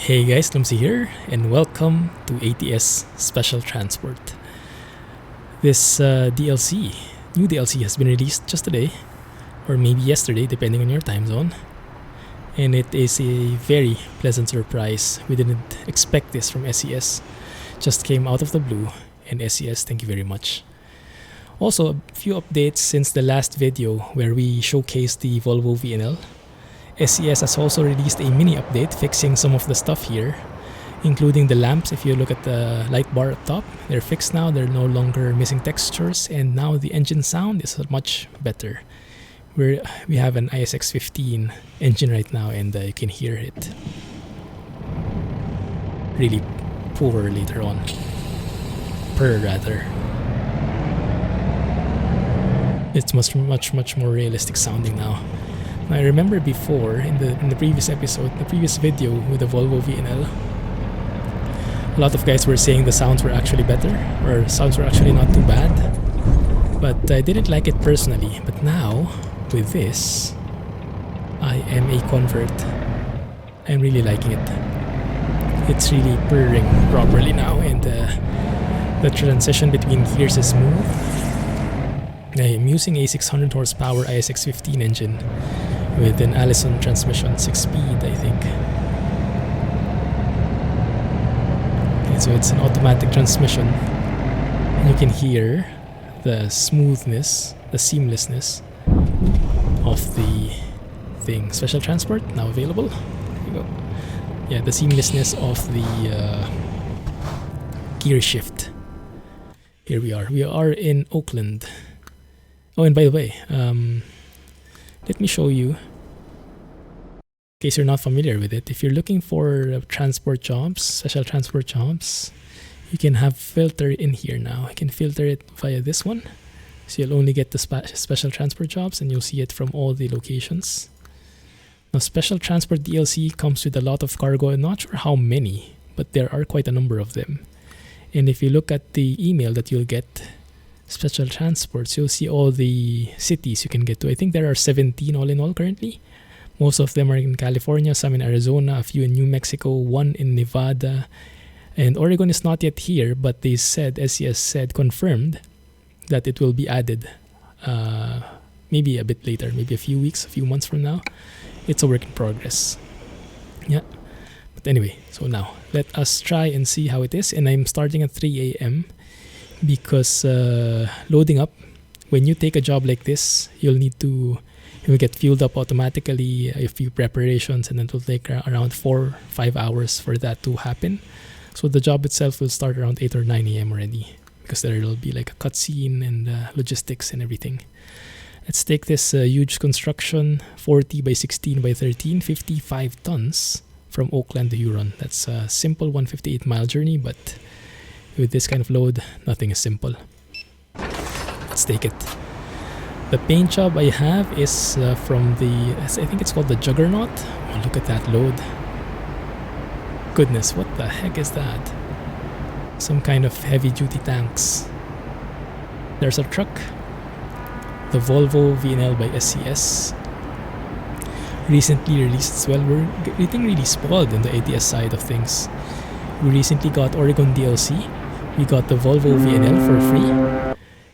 Hey guys, Clumsy here, and welcome to ATS Special Transport. This new DLC has been released just today, or maybe yesterday, depending on your time zone. And it is a very pleasant surprise. We didn't expect this from SCS. Just came out of the blue, and SCS, thank you very much. Also, a few updates since the last video where we showcased the Volvo VNL. SCS has also released a mini update fixing some of the stuff here, including the lamps. If you look at the light bar up top, they're fixed now. They're no longer missing textures, and now the engine sound is much better. We have an ISX15 engine right now, and you can hear it really poor later on. Purr rather. It's much more realistic sounding now. I remember before in the previous episode, the previous video with the Volvo VNL, a lot of guys were saying the sounds were actually better, or sounds were actually not too bad. But I didn't like it personally. But now, with this, I am a convert. I'm really liking it. It's really purring properly now, and the transition between gears is smooth. I am using a 600 horsepower ISX15 engine with an Allison transmission, 6-speed I think. Okay, so it's an automatic transmission, and you can hear the smoothness, the seamlessness of the thing. Special transport now available. Here we go. Yeah, the seamlessness of the Gearshift. Here we are. We are in Oakland. Oh, and by the way, let me show you, in case you're not familiar with it. If you're looking for transport jobs, special transport jobs, you can have filter in here now. You can filter it via this one. So you'll only get the special transport jobs, and you'll see it from all the locations. Now, special transport DLC comes with a lot of cargo. I'm not sure how many, but there are quite a number of them. And if you look at the email that you'll get, special transports, you'll see all the cities you can get to. I think there are 17 all in all currently. Most of them are in California, some in Arizona, a few in New Mexico, one in Nevada, and Oregon is not yet here, but they said, SCS said, confirmed that it will be added maybe a bit later, maybe a few weeks, a few months from now. It's a work in progress. Yeah. But anyway, so now let us try and see how it is. And I'm starting at 3 a.m. because loading up, when you take a job like this, you'll get fueled up automatically, a few preparations, and then it will take around 4-5 hours for that to happen. So the job itself will start around 8 or 9 a.m. already, because there will be like a cutscene and logistics and everything. Let's take this huge construction, 40 by 16 by 13, 55 tons from Oakland to Huron. That's a simple 158-mile journey, but with this kind of load, nothing is simple. Let's take it. The paint job I have is from I think it's called the Juggernaut. Oh, look at that load. Goodness, what the heck is that? Some kind of heavy-duty tanks. There's a truck. The Volvo VNL by SCS. Recently released as well. We're getting really spoiled in the ATS side of things. We recently got Oregon DLC. We got the Volvo VNL for free,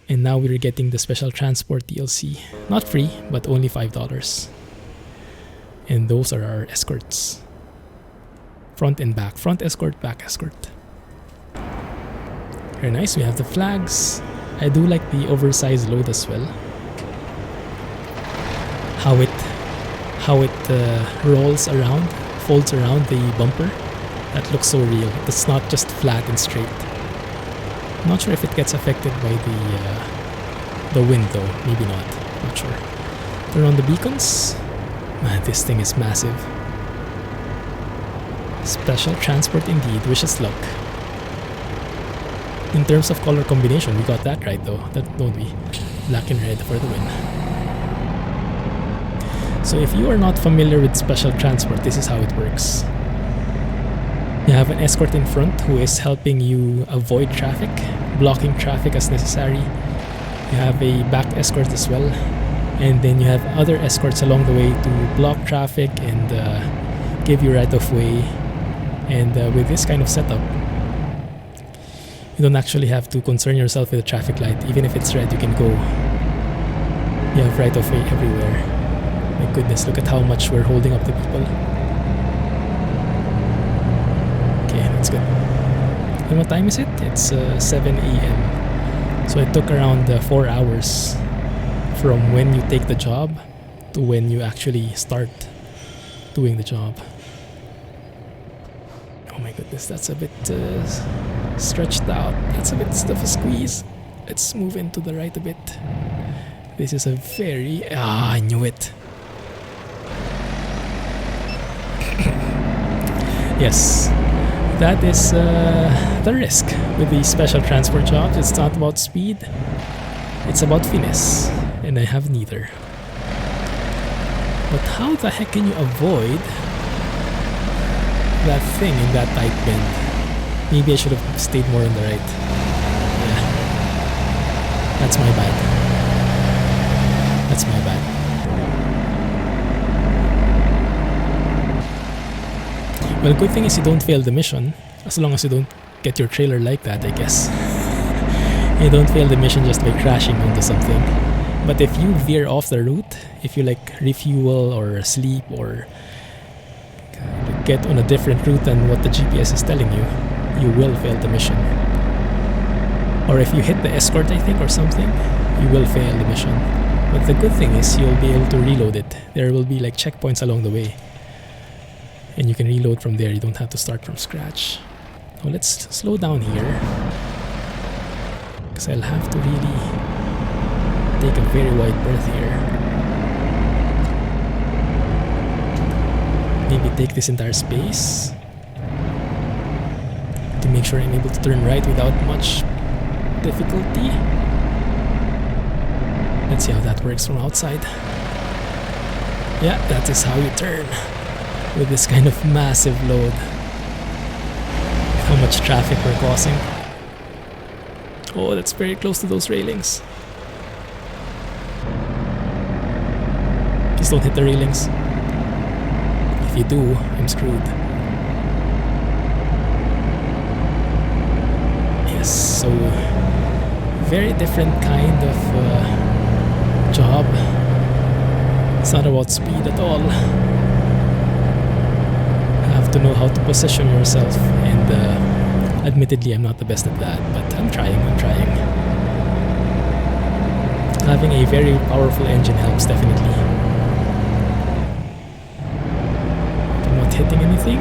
and now we're getting the special transport DLC. Not free, but only $5. And those are our escorts. Front and back. Front escort, back escort. Very nice. We have the flags. I do like the oversized load as well. How it rolls around, folds around the bumper. That looks so real. It's not just flat and straight. I'm not sure if it gets affected by the wind though. Maybe not. Not sure. Turn on the beacons. Man, this thing is massive. Special transport indeed. Wish us luck. In terms of color combination, we got that right though. That don't we? Black and red for the win. So if you are not familiar with special transport, this is how it works. You have an escort in front who is helping you avoid traffic, blocking traffic as necessary. You have a back escort as well, and then you have other escorts along the way to block traffic and give you right of way And with this kind of setup, you don't actually have to concern yourself with a traffic light. Even if it's red, you can go. You have right of way everywhere. My goodness, look at how much we're holding up the people. Okay, that's good. And what time is it? It's 7 a.m. So it took around 4 hours from when you take the job to when you actually start doing the job. Oh my goodness, that's a bit stretched out. That's a bit of a squeeze. Let's move into the right a bit. This is a very... I knew it. Yes, that is the risk with these special transport jobs. It's not about speed, it's about finesse, and I have neither. But how the heck can you avoid that thing in that tight bend? Maybe I should have stayed more on the right. Yeah, that's my bad. That's my bad. Well, good thing is you don't fail the mission, as long as you don't get your trailer like that, I guess. You don't fail the mission just by crashing onto something. But if you veer off the route, if you like refuel or sleep or get on a different route than what the GPS is telling you, you will fail the mission. Or if you hit the escort, I think, or something, you will fail the mission. But the good thing is you'll be able to reload it. There will be like checkpoints along the way. And you can reload from there. You don't have to start from scratch. Now let's slow down here, because I'll have to really take a very wide berth here. Maybe take this entire space to make sure I'm able to turn right without much difficulty. Let's see how that works from outside. Yeah, that is how you turn with this kind of massive load. How much traffic we're causing. Oh, that's very close to those railings. Just don't hit the railings. If you do, I'm screwed. Yes, so very different kind of job. It's not about speed at all. Have to know how to position yourself, and admittedly I'm not the best at that, but I'm trying. Having a very powerful engine helps, definitely. I'm not hitting anything.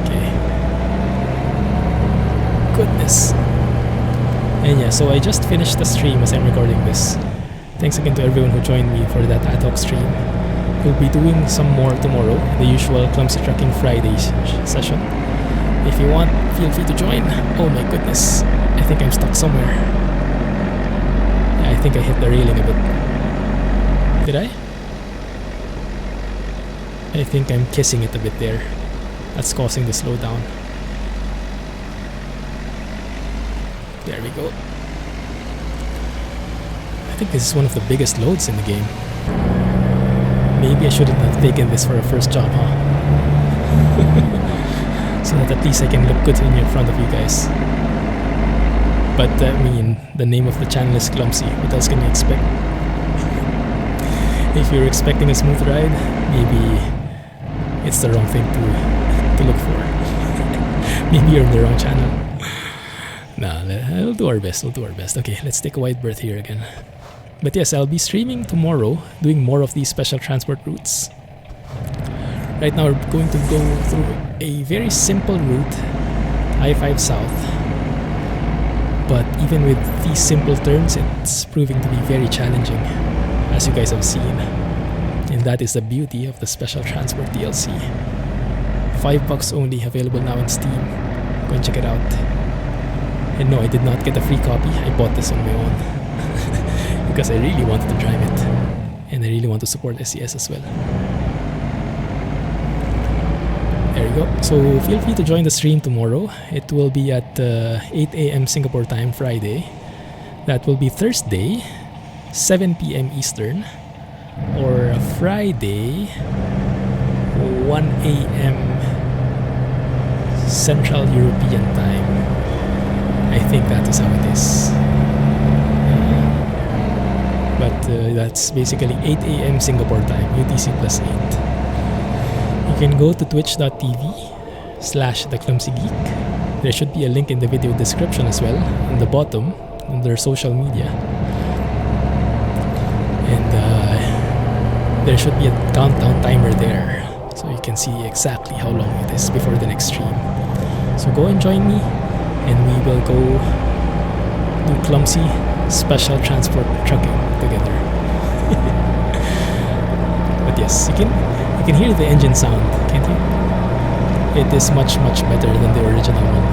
Okay. Goodness. And yeah, so I just finished the stream as I'm recording this. Thanks again to everyone who joined me for that ad hoc stream. We'll be doing some more tomorrow, the usual Clumsy Trucking Friday session. If you want, feel free to join. Oh my goodness, I think I'm stuck somewhere. Yeah, I think I hit the railing a bit. Did I? I think I'm kissing it a bit there. That's causing the slowdown. There we go. I think this is one of the biggest loads in the game. Maybe I shouldn't have taken this for a first job, huh? So that at least I can look good in front of you guys. But I mean, the name of the channel is Clumsy. What else can you expect? If you're expecting a smooth ride, maybe it's the wrong thing to look for. Maybe you're in the wrong channel. Nah, we'll do our best. Okay, let's take a wide berth here again. But yes, I'll be streaming tomorrow, doing more of these special transport routes. Right now we're going to go through a very simple route, I-5 South. But even with these simple turns, it's proving to be very challenging, as you guys have seen. And that is the beauty of the special transport DLC. $5 only, available now on Steam. Go and check it out. And no, I did not get a free copy. I bought this on my own. Because I really wanted to drive it, and I really want to support SCS as well. There you go. So feel free to join the stream tomorrow. It will be at 8 a.m. Singapore time, Friday. That will be Thursday, 7 p.m. Eastern, or Friday, 1 a.m. Central European time. I think that is how it is. But that's basically 8 a.m. Singapore time, UTC plus 8. You can go to twitch.tv/theclumsygeek. There should be a link in the video description as well, on the bottom, on their social media. And there should be a countdown timer there, so you can see exactly how long it is before the next stream. So go and join me, and we will go do Clumsy special transport trucking together. But yes, you can hear the engine sound, can't you? It is much better than the original one.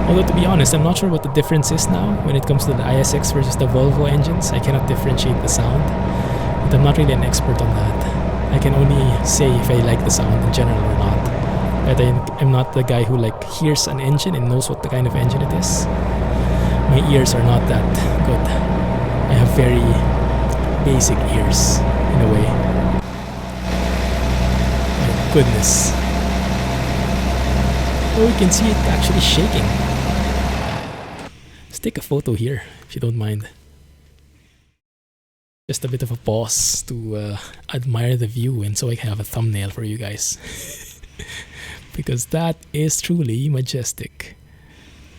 Although to be honest, I'm not sure what the difference is now when it comes to the ISX versus the Volvo engines. I cannot differentiate the sound, but I'm not really an expert on that. I can only say if I like the sound in general or not. But I'm not the guy who like hears an engine and knows what the kind of engine it is. My ears are not that good. I have very basic ears in a way. My goodness. Oh, you can see it actually shaking. Let's take a photo here, if you don't mind. Just a bit of a pause to admire the view, and so I can have a thumbnail for you guys. Because that is truly majestic.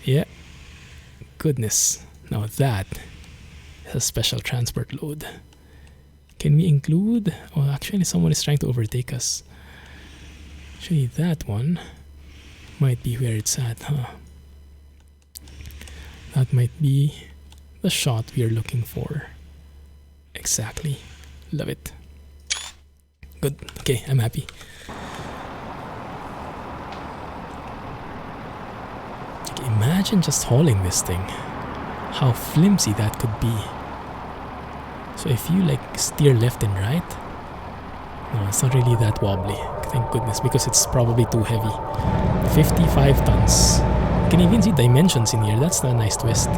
Yeah. Goodness. Now that is a special transport load. Can we include... Oh, actually someone is trying to overtake us. Actually, that one might be where it's at, huh? That might be the shot we are looking for. Exactly. Love it. Good. Okay, I'm happy. Okay, imagine just hauling this thing. How flimsy that could be. So if you like steer left and right, no, it's not really that wobbly. Thank goodness, because it's probably too heavy. 55 tons. You can even see dimensions in here. That's a nice twist.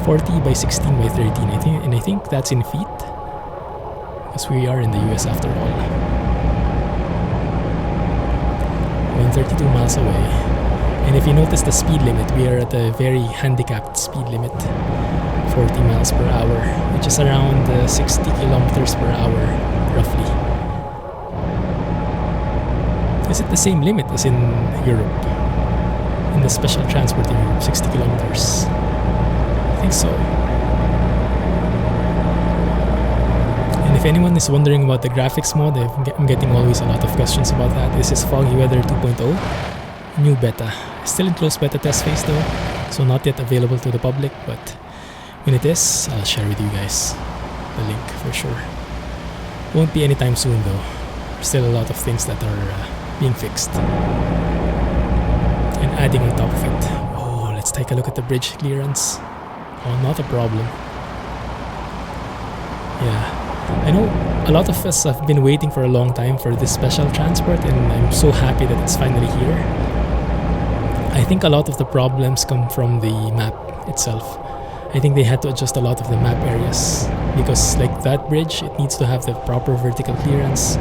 40 by 16 by 13, I think that's in feet, because we are in the US after all. 132 miles away. And if you notice the speed limit, we are at a very handicapped speed limit. 40 miles per hour, which is around 60 kilometers per hour, roughly. Is it the same limit as in Europe? In the special transport in Europe, 60 kilometers? I think so. And if anyone is wondering about the graphics mode, I'm getting always a lot of questions about that. This is Foggy Weather 2.0, new beta. Still in closed beta test phase though, so not yet available to the public, but when it is, I'll share with you guys the link for sure. Won't be anytime soon though. There's still a lot of things that are being fixed and adding on top of it. Oh, let's take a look at the bridge clearance. Oh, not a problem. Yeah, I know a lot of us have been waiting for a long time for this special transport, and I'm so happy that it's finally here. I think a lot of the problems come from the map itself. I think they had to adjust a lot of the map areas, because like that bridge, it needs to have the proper vertical clearance.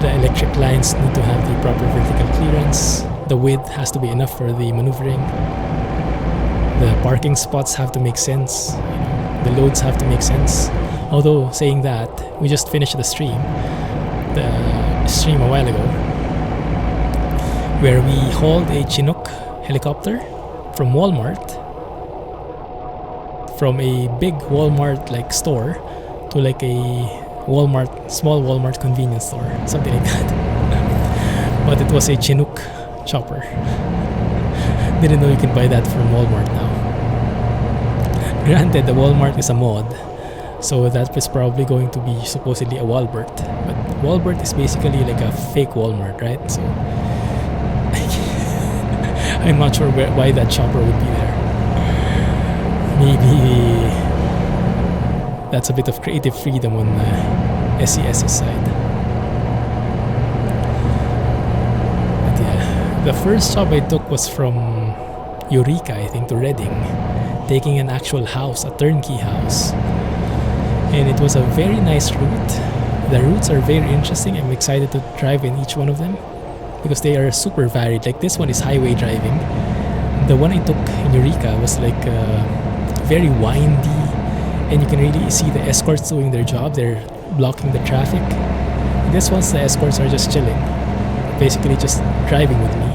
The electric lines need to have the proper vertical clearance. The width has to be enough for the maneuvering. The parking spots have to make sense. The loads have to make sense. Although, saying that, we just finished the stream a while ago, where we hauled a Chinook helicopter from Walmart, from a big Walmart like store to like a small Walmart convenience store, something like that. But it was a Chinook chopper. Didn't know you can buy that from Walmart now. Granted, the Walmart is a mod, so that was probably going to be supposedly a Walmart, but Walmart is basically like a fake Walmart, right? So I'm not sure why that chopper would be there. Maybe that's a bit of creative freedom on SCS's side. But yeah, the first job I took was from Eureka, I think, to Reading, taking an actual house, a turnkey house. And it was a very nice route. The routes are very interesting. I'm excited to drive in each one of them. because they are super varied. Like this one is highway driving. The one I took in Eureka was like very windy, and you can really see the escorts doing their job. They're blocking the traffic. This one's the escorts are just chilling, basically just driving with me.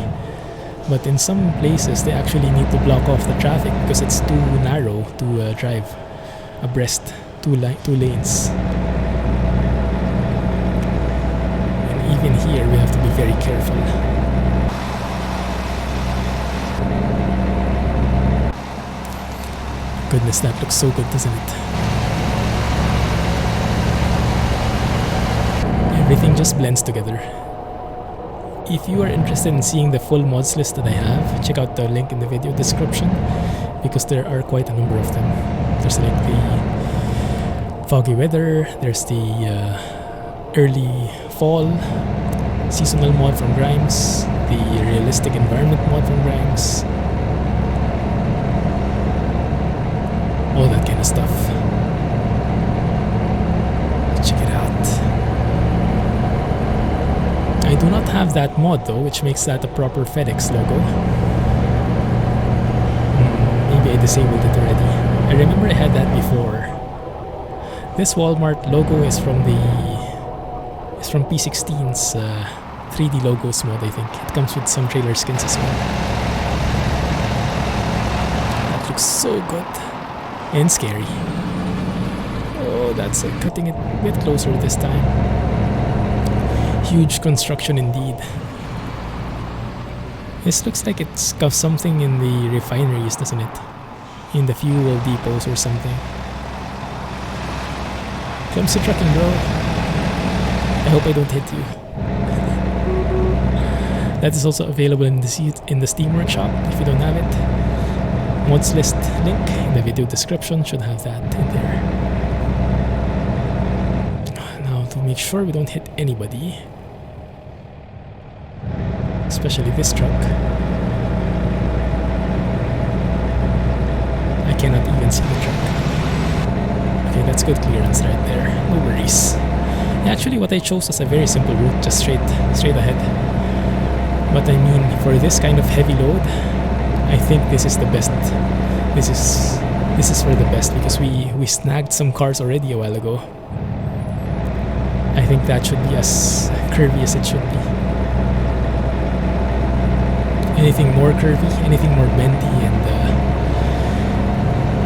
But in some places they actually need to block off the traffic because it's too narrow to drive abreast, two lanes. And even here we have to be very careful. Goodness, that looks so good, doesn't it? Everything just blends together. If you are interested in seeing the full mods list that I have, check out the link in the video description, because there are quite a number of them. There's like the foggy weather, there's the early fall seasonal mod from Grimes, the realistic environment mod from Grimes, all that kind of stuff. Check it out. I do not have that mod though, which makes that a proper FedEx logo. Maybe I disabled it already. I remember I had that before. This Walmart logo is from P16's 3D logos mod, I think. It comes with some trailer skins as well. That looks so good and scary. Oh, that's cutting it a bit closer this time. Huge construction indeed. This looks like it's got something in the refineries, doesn't it? In the fuel depots or something. Clumsy trucking, bro. I hope I don't hit you. That is also available in the Steam Workshop if you don't have it. Mods list link in the video description should have that in there. Now to make sure we don't hit anybody, especially this truck. I cannot even see the truck. Okay, that's good clearance right there. No worries. Actually, what I chose was a very simple route, just straight ahead. But I mean, for this kind of heavy load, I think this is the best. This is for the best, because we snagged some cars already a while ago. I think that should be as curvy as it should be. Anything more curvy, anything more bendy, and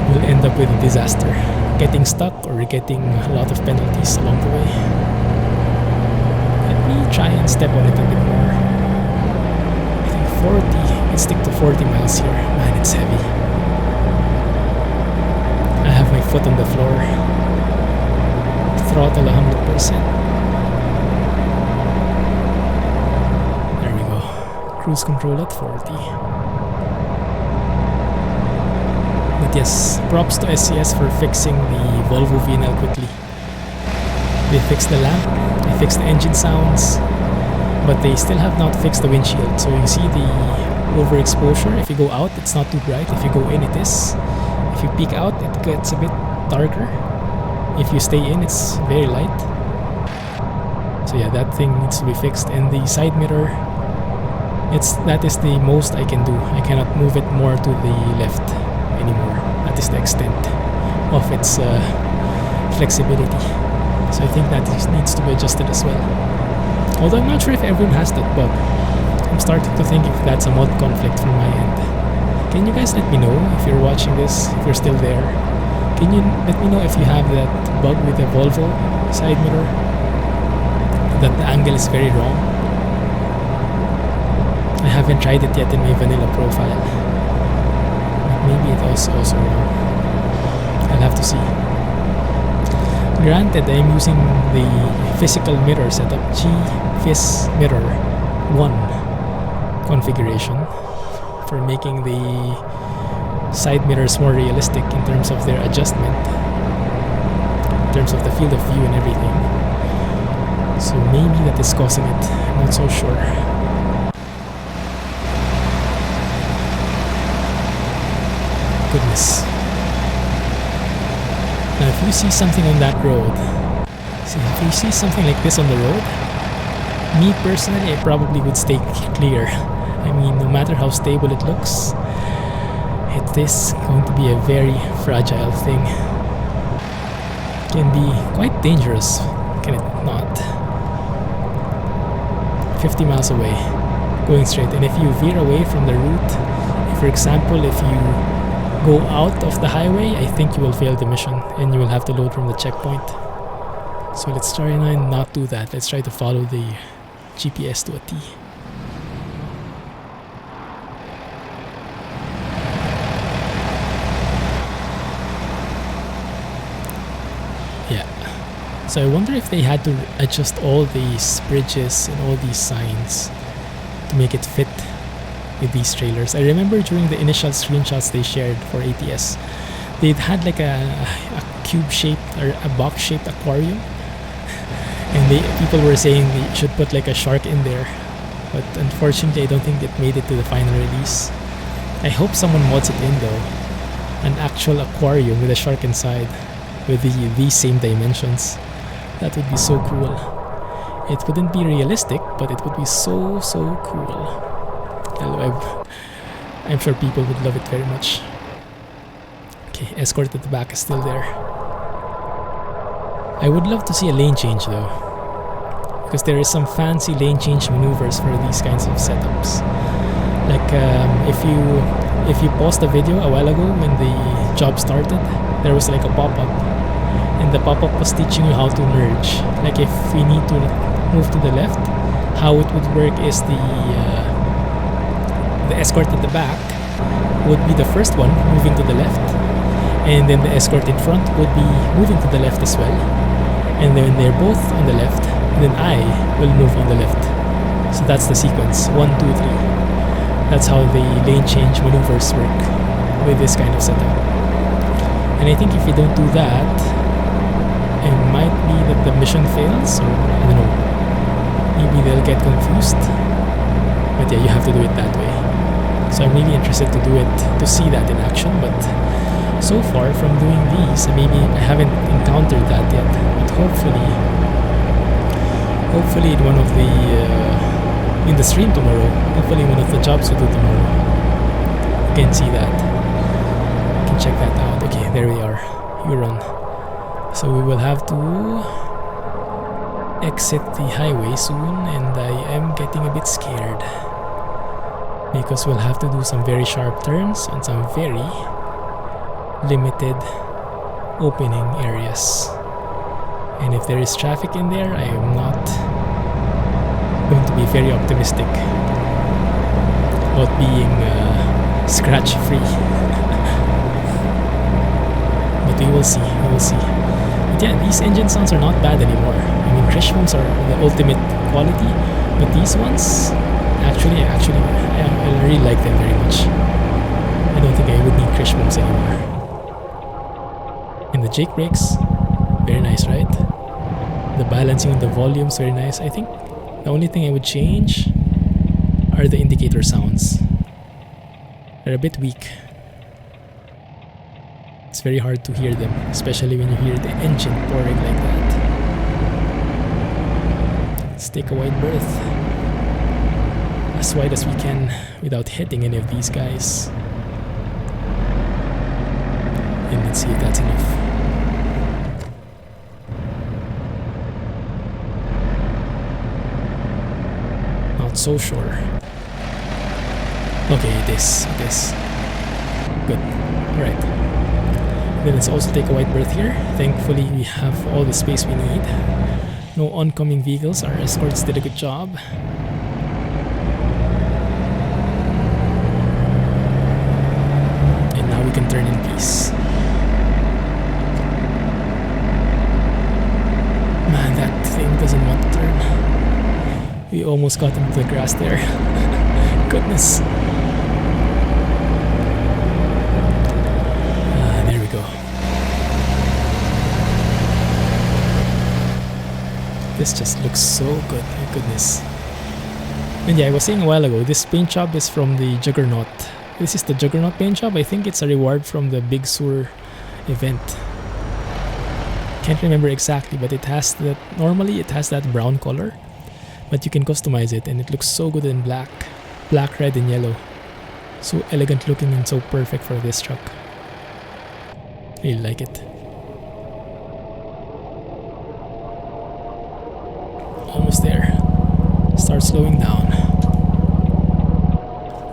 we'll end up with a disaster. Getting stuck or getting a lot of penalties along the way. Let me try and step on it a bit more. I think 40. Let's stick to 40 miles here. Man, it's heavy. I have my foot on the floor. Throttle 100%. Cruise control at 40. But yes, props to SCS for fixing the Volvo VNL quickly. They fixed the lamp, they fixed the engine sounds, but they still have not fixed the windshield. So you see the overexposure. If you go out, it's not too bright. If you go in, it is. If you peek out, it gets a bit darker. If you stay in, it's very light. So yeah, that thing needs to be fixed. And the side mirror, that is the most I can do. I cannot move it more to the left anymore. That is the extent of its flexibility. So I think that needs to be adjusted as well. Although I'm not sure if everyone has that bug. I'm starting to think if that's a mod conflict from my end. Can you guys let me know if you're watching this, if you're still there? Can you let me know if you have that bug with the Volvo side mirror? That the angle is very wrong. I haven't tried it yet in my vanilla profile. Maybe it was also wrong. I'll have to see. Granted, I'm using the physical mirror setup, G-Fis Mirror 1 configuration for making the side mirrors more realistic in terms of their adjustment, in terms of the field of view and everything. So maybe that is causing it. I'm not so sure. Goodness. Now if you see something on that road, if you see something like this on the road, Me personally, I probably would stay clear. I mean, no matter how stable it looks, it is going to be a very fragile thing. Can be quite dangerous, can it not? 50 miles away, going straight, and if you veer away from the route, for example, if you go out of the highway, I think you will fail the mission and you will have to load from the checkpoint. So let's try and not do that. Let's try to follow the GPS to a T. Yeah. So I wonder if they had to adjust all these bridges and all these signs to make it fit with these trailers. I remember during the initial screenshots they shared for ATS, they'd had like a cube-shaped or a box-shaped aquarium, and people were saying they should put like a shark in there, but unfortunately I don't think it made it to the final release. I hope someone mods it in though, an actual aquarium with a shark inside with these same dimensions. That would be so cool. It wouldn't be realistic, but it would be so cool. I'm sure people would love it very much. Okay, escort at the back is still there. I would love to see a lane change though, because there is some fancy lane change maneuvers for these kinds of setups. Like if you paused the video a while ago when the job started, there was like a pop-up, and the pop-up was teaching you how to merge. Like if we need to move to the left, how it would work is the escort at the back would be the first one moving to the left, and then the escort in front would be moving to the left as well, and then they're both on the left, and then I will move on the left. So that's the sequence, 1, 2, 3. That's how the lane change maneuvers work with this kind of setup. And I think if you don't do that, it might be that the mission fails, or I don't know, maybe they'll get confused. But yeah, you have to do it that way. So I'm really interested to do it, to see that in action, but so far from doing these, maybe I haven't encountered that yet, but hopefully in one of the in the stream tomorrow, hopefully one of the jobs we do tomorrow, you can see that, you can check that out. Okay, there we are, you run. So we will have to exit the highway soon, and I am getting a bit scared because we'll have to do some very sharp turns on some very limited opening areas, and if there is traffic in there, I am not going to be very optimistic about being scratch free. But we will see, But yeah, these engine sounds are not bad anymore. I mean, Grishmoms are the ultimate quality, but these ones actually I really like them very much. I don't think I would need Grishmoms anymore. And the Jake brakes, very nice, right? The balancing of the volumes, very nice. I think the only thing I would change are the indicator sounds. They're a bit weak. It's very hard to hear them, especially when you hear the engine pouring like that. Let's take a wide berth, as wide as we can without hitting any of these guys. And let's see if that's enough. Not so sure. Okay, it is. Good. Alright. Then let's also take a wide berth here. Thankfully we have all the space we need. No oncoming vehicles. Our escorts did a good job. And now we can turn in peace. Man, that thing doesn't want to turn. We almost got into the grass there. Goodness. There we go. This just looks so good, my goodness. And yeah, I was saying a while ago, this paint job is from the Juggernaut. This is the Juggernaut paint job. I think it's a reward from the Big Sur event. Can't remember exactly, but it has that, normally it has that brown color. But you can customize it, and it looks so good in black, red, and yellow. So elegant looking and so perfect for this truck. Really like it. Almost there. Start slowing down.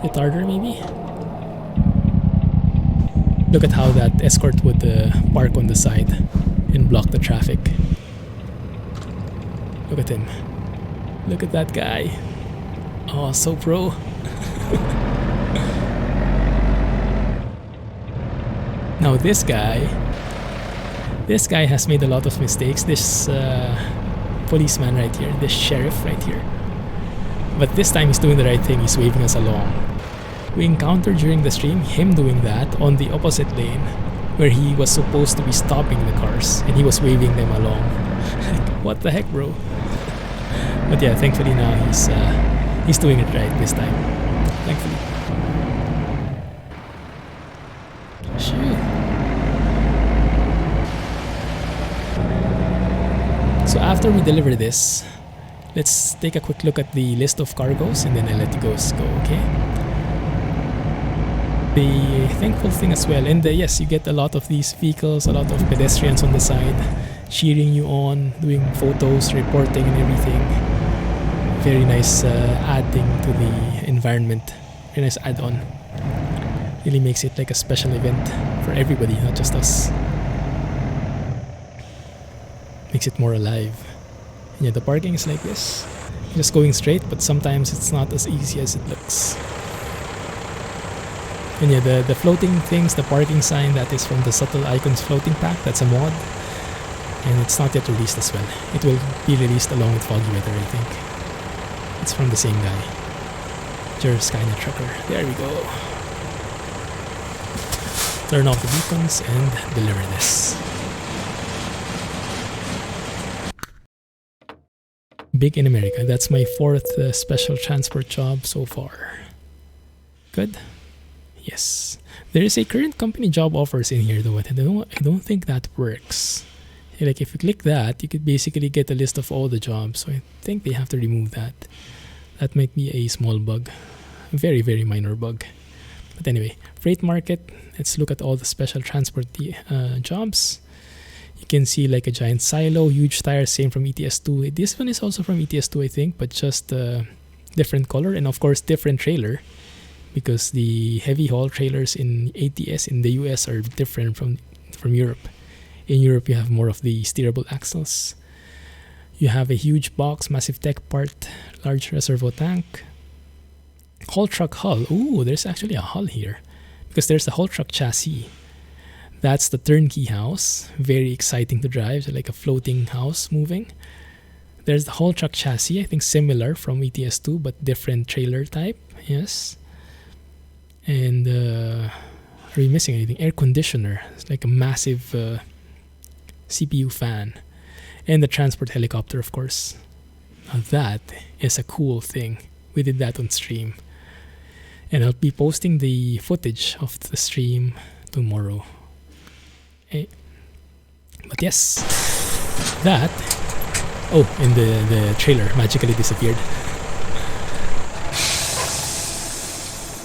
Retarder maybe? Look at how that escort would park on the side and block the traffic. Look at him. Look at that guy. Oh, so pro. Now this guy has made a lot of mistakes. This policeman right here, this sheriff right here. But this time he's doing the right thing. He's waving us along. We encountered during the stream him doing that on the opposite lane, where he was supposed to be stopping the cars and he was waving them along. What the heck, bro? But yeah, thankfully now he's doing it right this time. Thankfully. Shoot. So after we deliver this, let's take a quick look at the list of cargoes and then I'll let you guys go, okay? The thankful thing as well, and yes, you get a lot of these vehicles, a lot of pedestrians on the side cheering you on, doing photos, reporting and everything. Very nice adding to the environment. Very nice add-on. Really makes it like a special event for everybody, not just us. Makes it more alive. And yeah, the parking is like this. Just going straight, but sometimes it's not as easy as it looks. And yeah, the floating things, the parking sign, that is from the Subtle Icons floating pack. That's a mod. And it's not yet released as well. It will be released along with Foggy Weather, I think. It's from the same guy. Skynet Trucker. There we go. Turn off the beacons and deliver this. Big in America. That's my 4th special transport job so far. Good? Yes. There is a current company job offers in here though. I don't think that works. Like if you click that, you could basically get a list of all the jobs. So I think they have to remove that. That might be a small bug. A very, very minor bug. But anyway, freight market. Let's look at all the special transport jobs. You can see like a giant silo, huge tires, same from ETS2. This one is also from ETS2, I think, but just different color and of course different trailer, because the heavy haul trailers in ATS in the US are different from Europe. In Europe, you have more of the steerable axles. You have a huge box, massive tech part, large reservoir tank, haul truck hull. Ooh, there's actually a hull here because there's a haul truck chassis. That's the turnkey house. Very exciting to drive, so like a floating house moving. There's the haul truck chassis, I think similar from ETS2, but different trailer type. Yes. And are we missing anything? Air conditioner. It's like a massive CPU fan. And the transport helicopter, of course. Now that is a cool thing. We did that on stream. And I'll be posting the footage of the stream tomorrow. But yes, that. Oh, and the trailer magically disappeared.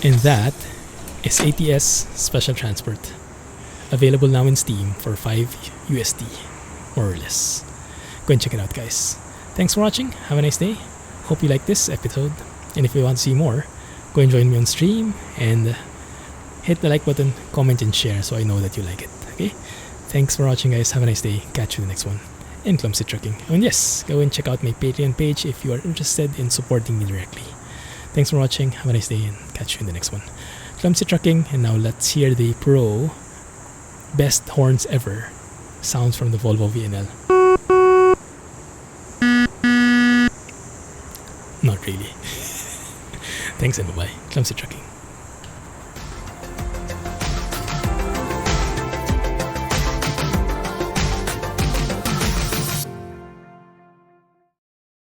And that is ATS Special Transport. Available now in Steam for $5 USD, more or less. Go and check it out, guys. Thanks for watching. Have a nice day. Hope you like this episode. And if you want to see more, go and join me on stream and hit the like button, comment and share so I know that you like it. Okay? Thanks for watching, guys. Have a nice day. Catch you in the next one. And Clumsy Trucking. And yes, go and check out my Patreon page if you are interested in supporting me directly. Thanks for watching. Have a nice day and catch you in the next one. Clumsy Trucking. And now let's hear the pro best horns ever sounds from the Volvo VNL. Not really. Thanks and bye-bye. Clumsy Trucking.